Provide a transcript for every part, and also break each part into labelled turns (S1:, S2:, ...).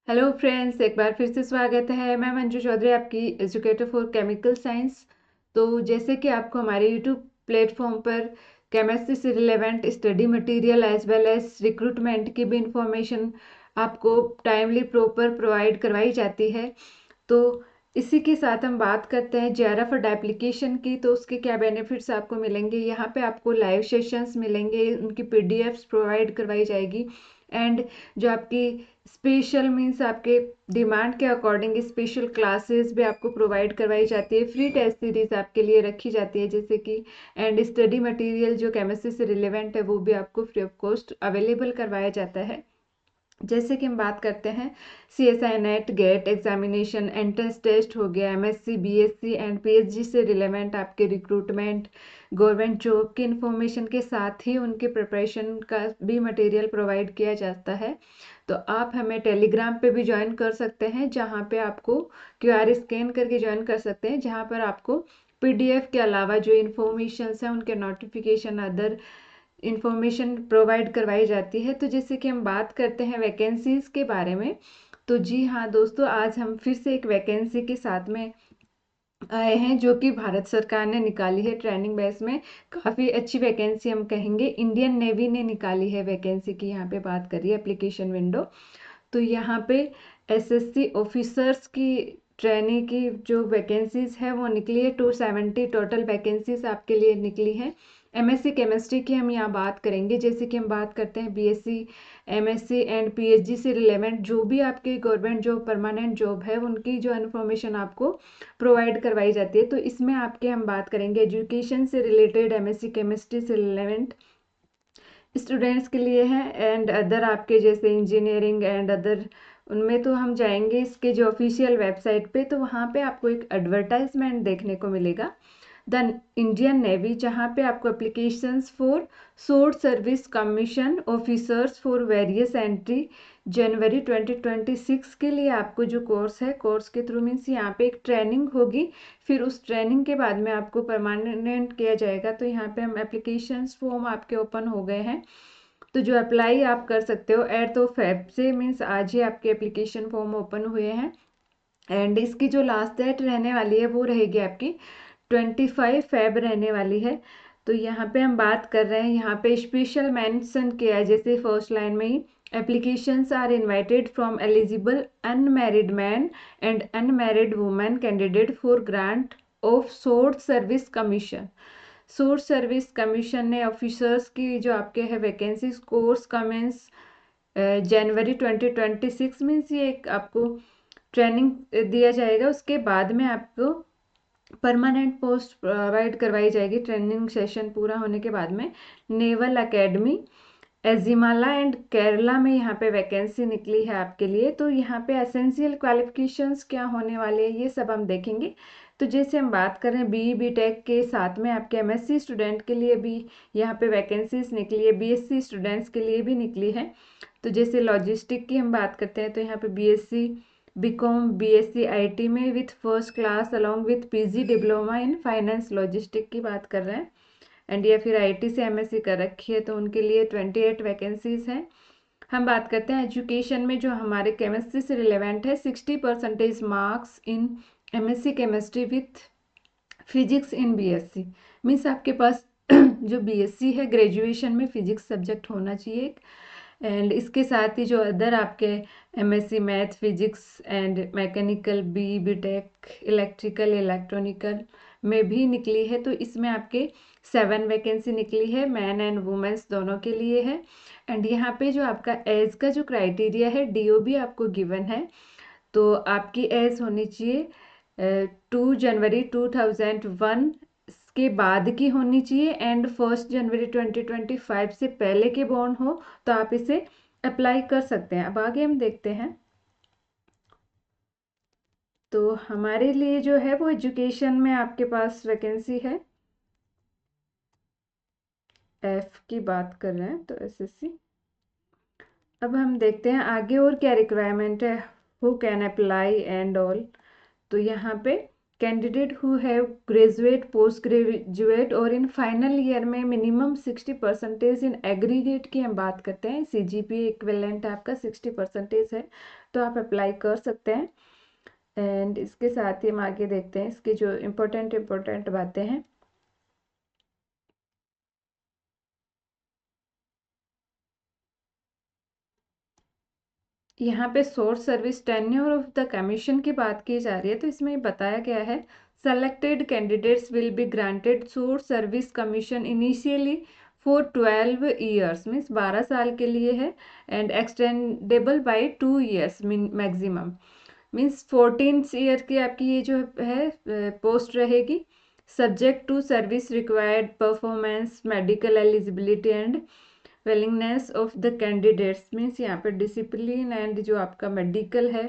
S1: Hello friends, एक बार फिर से स्वागत है। मैं मंजू चौधरी, आपकी एजुकेटर फॉर केमिकल साइंस। तो जैसे कि आपको हमारे यूट्यूब प्लेटफॉर्म पर केमिस्ट्री से relevant study material as well as recruitment की भी इंफॉर्मेशन आपको टाइमली प्रॉपर प्रोवाइड करवाई जाती है। तो इसी के साथ हम बात करते हैं JRF एप्लीकेशन की। तो उसके क्या बेनिफिट्स आपको मिलेंगे, यहाँ पे आपको लाइव सेशंस मिलेंगे, उनकी PDFs प्रोवाइड करवाई जाएगी। एंड जो आपकी स्पेशल मीन्स आपके डिमांड के अकॉर्डिंग स्पेशल क्लासेस भी आपको प्रोवाइड करवाई जाती है। फ्री टेस्ट सीरीज आपके लिए रखी जाती है जैसे कि, एंड स्टडी मटेरियल जो केमिस्ट्री से रिलेवेंट है वो भी आपको फ्री ऑफ कॉस्ट अवेलेबल करवाया जाता है। जैसे कि हम बात करते हैं CSI NET GATE examination, entrance test हो गया, MSc BSc एंड PhD से रिलेवेंट आपके रिक्रूटमेंट, गवर्नमेंट जॉब की इंफॉर्मेशन के साथ ही उनके प्रिपरेशन का भी मटेरियल प्रोवाइड किया जाता है। तो आप हमें टेलीग्राम पे भी ज्वाइन कर सकते हैं, जहाँ पे आपको QR स्कैन करके ज्वाइन कर सकते हैं, जहाँ पर आपको PDF के अलावा जो इन्फॉर्मेशन है उनके नोटिफिकेशन, अदर इंफॉर्मेशन प्रोवाइड करवाई जाती है। तो जैसे कि हम बात करते हैं वैकेंसीज के बारे में, तो जी हाँ दोस्तों, आज हम फिर से एक वैकेंसी के साथ में आए हैं जो कि भारत सरकार ने निकाली है ट्रेनिंग बेस में। काफ़ी अच्छी वैकेंसी हम कहेंगे, इंडियन नेवी ने निकाली है वैकेंसी की। यहाँ पे बात करिए एप्लीकेशन विंडो, तो यहाँ पे SSC ऑफिसर्स की ट्रेनिंग की जो वैकेंसीज है वो निकली है। 270 टोटल वैकेंसीज आपके लिए निकली हैं। MSc केमिस्ट्री की हम यहाँ बात करेंगे। जैसे कि हम बात करते हैं BSc, MSc एंड PhD से रिलेवेंट जो भी आपके गवर्नमेंट जॉब, परमानेंट जॉब है, उनकी जो इन्फॉर्मेशन आपको प्रोवाइड करवाई जाती है। तो इसमें आपके हम बात करेंगे एजुकेशन से रिलेटेड, MSc केमिस्ट्री से रिलेवेंट स्टूडेंट्स के लिए है, एंड अदर आपके जैसे इंजीनियरिंग एंड अदर, उनमें तो हम जाएंगे इसके जो ऑफिशियल वेबसाइट पे, तो वहाँ पे आपको एक एडवर्टाइजमेंट देखने को मिलेगा, द इंडियन नेवी, जहाँ पे आपको applications for short service commission officers for various entry जनवरी 2026 के लिए आपको जो कोर्स है, कोर्स के थ्रू मीन्स यहाँ पे एक ट्रेनिंग होगी, फिर उस ट्रेनिंग के बाद में आपको परमानेंट किया जाएगा। तो यहाँ पे हम एप्लीकेशंस फॉर्म आपके ओपन हो गए हैं, तो जो अप्लाई आप कर सकते हो 8 फेब से, मीन्स आज ही आपके एप्लीकेशन फॉर्म ओपन हुए हैं। एंड इसकी जो लास्ट डेट रहने वाली है वो रहेगी आपकी 25 फेब रहने वाली है। तो यहाँ पे हम बात कर रहे हैं, यहाँ पे स्पेशल मेंशन किया है जैसे फर्स्ट लाइन में ही, applications are invited from eligible unmarried man and unmarried women candidate for grant of short service commission. Short service commission ने ऑफिसर्स की जो आपके है वैकेंसीज, कोर्स कमेंस जनवरी 2026 मीन्स ये एक आपको ट्रेनिंग दिया जाएगा, उसके बाद में आपको परमानेंट पोस्ट प्रोवाइड करवाई जाएगी। ट्रेनिंग सेशन पूरा होने के बाद में naval academy Ezhimala and Kerala में यहाँ पे वैकेंसी निकली है आपके लिए। तो यहाँ पे एसेंशियल क्वालिफिकेशंस क्या होने वाले हैं ये सब हम देखेंगे। तो जैसे हम बात करें BE BTech के साथ में आपके MSc स्टूडेंट के लिए भी यहाँ पे वैकेंसीज निकली है, BSc स्टूडेंट्स के लिए भी निकली है। तो जैसे लॉजिस्टिक की हम बात करते हैं, तो यहाँ पे BSc BCom BSc IT में with first class along with PG diploma in finance logistic की बात कर रहे हैं, एंड या फिर IT से MSc कर रखी है तो उनके लिए 28 वैकेंसीज हैं। हम बात करते हैं एजुकेशन में, जो हमारे केमिस्ट्री से रिलेवेंट है, 60% marks in MSc chemistry with physics in BSc, means आपके पास जो BSc है ग्रेजुएशन में फिजिक्स सब्जेक्ट होना चाहिए। एंड इसके साथ ही जो अदर आपके MSc math, physics and mechanical, BE BTech electrical, electronical में भी निकली है। तो इसमें आपके 7 वैकेंसी निकली है, मैन एंड वुमेन्स दोनों के लिए है। एंड यहाँ पे जो आपका एज का जो क्राइटेरिया है, DOB आपको गिवन है, तो आपकी एज होनी चाहिए 2 जनवरी 2001 के बाद की होनी चाहिए, एंड 1 जनवरी 2025 से पहले के बॉर्न हो तो आप इसे अप्लाई कर सकते हैं। अब आगे हम देखते हैं, तो हमारे लिए जो है वो एजुकेशन में आपके पास वैकेंसी है, F की बात कर रहे हैं तो SSC। अब हम देखते हैं आगे और क्या रिक्वायरमेंट है, who can apply and all. तो यहाँ पे candidate who have graduate, post graduate और इन फाइनल ईयर में मिनिमम 60% इन एग्रीगेट की हम बात करते हैं, CGPA इक्विवेलेंट आपका 60% है, तो आप अप्लाई कर सकते हैं। एंड इसके साथ ही हम आगे देखते हैं इसकी जो इम्पोर्टेंट बातें हैं। यहाँ पे source service tenure of the commission की बात की जा रही है, तो इसमें बताया गया है selected candidates will be granted short service commission initially for 12 years, means 12 साल के लिए है, and extendable by 2 years maximum, means 14 year की आपकी ये जो है पोस्ट रहेगी, subject to service required performance, medical eligibility and willingness of the candidates, means यहाँ पे डिसिप्लिन एंड जो आपका मेडिकल है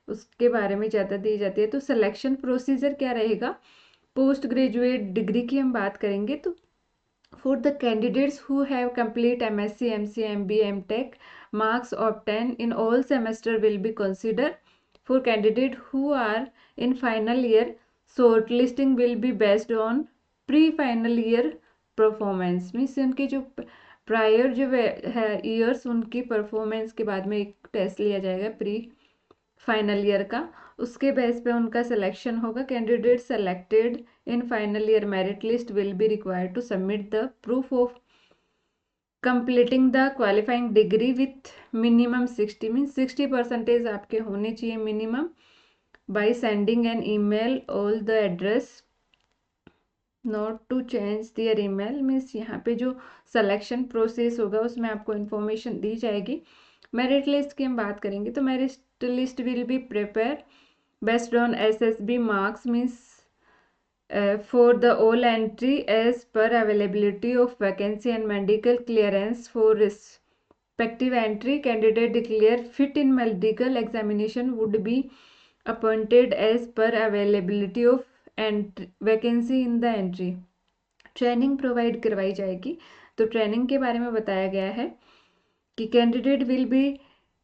S1: उसके बारे में ज़्यादा दी जाती है। तो सिलेक्शन प्रोसीजर क्या रहेगा, पोस्ट ग्रेजुएट डिग्री की हम बात करेंगे तो for the candidates who have complete MSc, MC, MBA, MTech, marks obtained in all semester will be considered. For candidates who are in final year, shortlisting will be based on pre-final year performance, means उनके जो prior जो है years उनकी performance के बाद में एक test लिया जाएगा प्री फाइनल ईयर का, उसके बेस पे उनका सिलेक्शन होगा। Candidate selected in final year merit list will be required to submit the proof of completing the qualifying degree with minimum 60, mean 60% आपके होने चाहिए minimum, by sending an email all the address not to change their email, means यहाँ पे जो selection process होगा उसमें आपको information दी जाएगी। मेरिट लिस्ट की हम बात करेंगे तो merit list will be prepare based on SSB marks, means for the all entry as per availability of vacancy and medical clearance for respective entry. Candidate declare fit in medical examination would be appointed as per availability of vacancy in the entry. Training provide करवाई जाएगी, तो training के बारे में बताया गया है कि candidate will be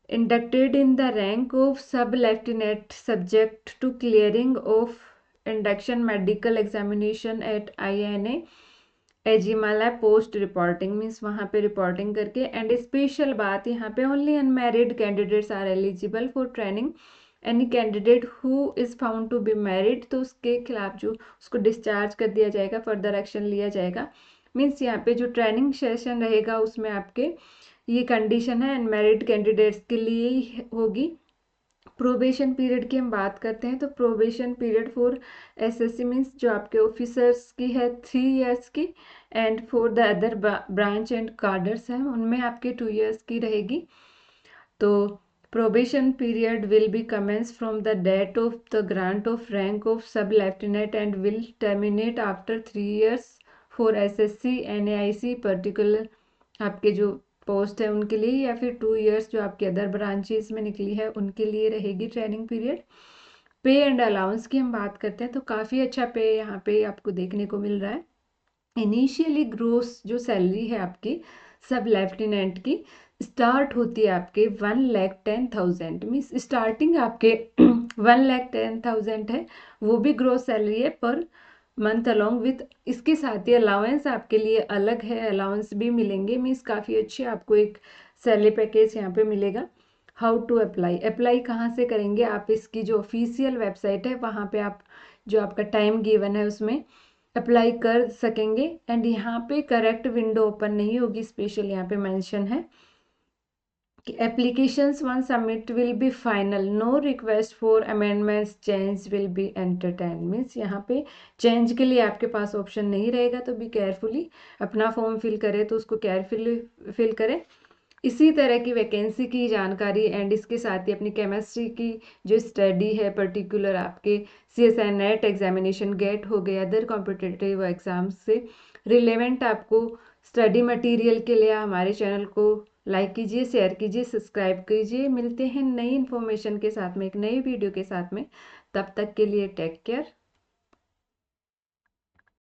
S1: inducted in the rank of sub lieutenant subject to clearing of induction medical examination at INA Ezhimala post reporting, means वहाँ पे रिपोर्टिंग करके। एंड स्पेशल बात यहाँ पे only unmarried candidates are eligible for training, any candidate who is found to be married तो उसके खिलाफ जो उसको डिस्चार्ज कर दिया जाएगा, फर्दर एक्शन लिया जाएगा। मीन्स यहाँ पे जो ट्रेनिंग सेशन रहेगा उसमें आपके ये कंडीशन है अनमैरिड कैंडिडेट्स के लिए ही होगी। प्रोबेशन पीरियड की हम बात करते हैं तो probation period for SSC means जो आपके ऑफिसर्स की है 3 इयर्स की, and for the other branch and cadres हैं उनमें आपके 2 इयर्स की रहेगी। तो probation period will be commence from the date of the grant of rank of sub lieutenant and will terminate after 3 years for SSC NAIC particular आपके जो post है उनके लिए, या फिर 2 इयर्स जो आपके अदर ब्रांचेस में निकली है उनके लिए रहेगी ट्रेनिंग पीरियड। पे एंड अलाउंस की हम बात करते हैं तो काफ़ी अच्छा पे यहाँ पे आपको देखने को मिल रहा है। इनिशियली ग्रोस जो सैलरी है आपकी सब लेफ्टिनेंट की स्टार्ट होती है आपके 1,10,000, मीन्स स्टार्टिंग आपके 1,10,000 है, वो भी ग्रोस सैलरी है पर मंथ अलोंग विथ, इसके साथ ही अलाउंस आपके लिए अलग है, अलाउंस भी मिलेंगे, मीन्स काफ़ी अच्छे आपको एक सैलरी पैकेज यहाँ पे मिलेगा। हाउ टू अप्लाई, अप्लाई कहाँ से करेंगे आप, इसकी जो ऑफिशियल वेबसाइट है वहाँ पे आप जो आपका टाइम गिवन है उसमें अप्लाई कर सकेंगे। एंड यहाँ पे करेक्ट विंडो ओपन नहीं होगी, स्पेशल यहाँ पे मेंशन है कि applications once submit will be final, no request for amendments change will be entertain, means यहाँ पे चेंज के लिए आपके पास ऑप्शन नहीं रहेगा, तो भी केयरफुली अपना फॉर्म फिल करें तो उसको केयरफुली फिल करें। इसी तरह की वैकेंसी की जानकारी एंड इसके साथ ही अपनी केमिस्ट्री की जो स्टडी है पर्टिकुलर आपके CSI नेट एग्जामिनेशन गेट हो गए, अदर कॉम्पिटिटिव एग्जाम्स से रिलेवेंट आपको स्टडी मटेरियल के लिए हमारे चैनल को लाइक कीजिए, शेयर कीजिए, सब्सक्राइब कीजिए। मिलते हैं नई इन्फॉर्मेशन के साथ में एक नई वीडियो के साथ में, तब तक के लिए टेक केयर।